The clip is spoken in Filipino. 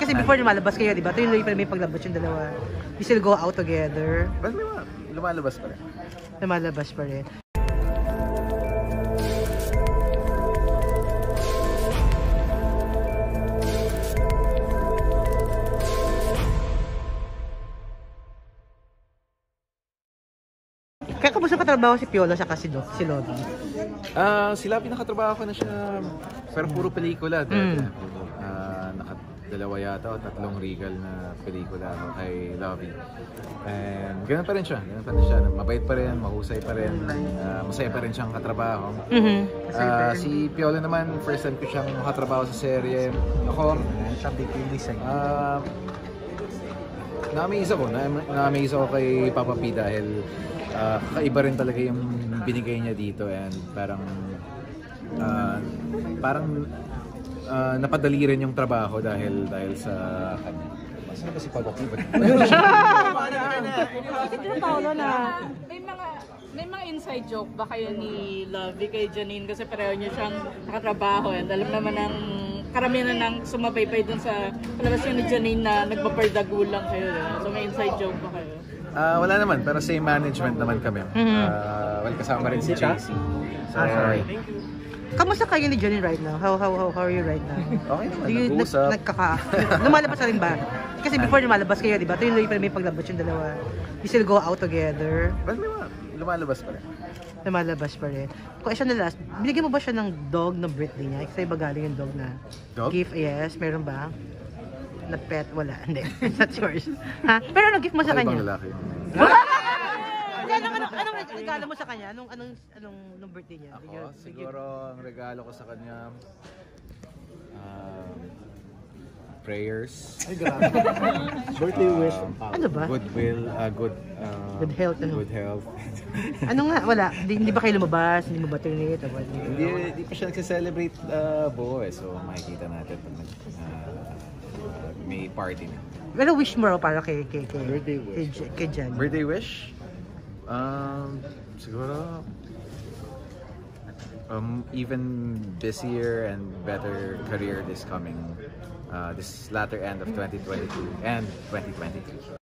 Kasi before lumalabas kayo, di ba? Tuloy pa rin may paglabas yung dalawa. You still go out together. But may mga lumalabas pa rin. Lumalabas pa rin. Kaya kamusta katrabaho si Piolo sa si Lobby? Sila pinakatrabaho ko na siya, pero puro pelikula. Nakadalawa yata o 3 Regal na pelikula ako kay Lovey. And ganun pa rin siya. Mabait pa rin, mahusay pa rin, masaya pa rin siyang katrabaho. Si Piolo naman, first time ko siyang makatrabaho sa serye. Ako, na-amaze ako kay Papa P dahil kakaiba rin talaga yung binigay niya dito, and parang napadali rin yung trabaho dahil sa kanya. Masaya ba si Papa P? Paolo na may mga inside joke ba kayo ni Lovey kay Janine, kasi pareho niyo siyang nakatrabaho, and alam naman ng karamihan na nang sumabaybay dun sa palabas ni Janine na nagpapardagulang kayo. So may inside joke ba kayo? Wala naman, pero same management naman kami. Kasama rin si JC. Sorry. Kamusta kayo ni Janine right now? How are you right now? Okay naman, nag-uusap. Lumalabas na rin ba? Kasi before lumalabas kayo, di ba? Tuloy pa rin may paglabas yung dalawa. You still go out together. But may mga lumalabas pa rin. Lumalabas pa rin. Kung siya na last, binigyan mo ba siya ng dog ng birthday niya? Kasi iba galing yung dog na dog? Gift, yes. Meron ba? Na pet? Wala. Hindi. That's yours. Ha? Pero anong gift mo sa kanya? Ibang lalaki. Anong regalo mo sa kanya? Anong birthday niya? Ako, siguro ang regalo ko sa kanya, prayers. Ay, grabe. Birthday wish. Ano ba? Goodwill, good health. Good health. Ano nga? Wala. Hindi ba kayo lumabas? Hindi mo ba trinate? Hindi pa siya nagse-celebrate buo eh. So makikita natin pag may party na. Pero wish mo raw para kay Jan. Birthday wish? Siguro even busier and better career this latter end of 2022 and 2023.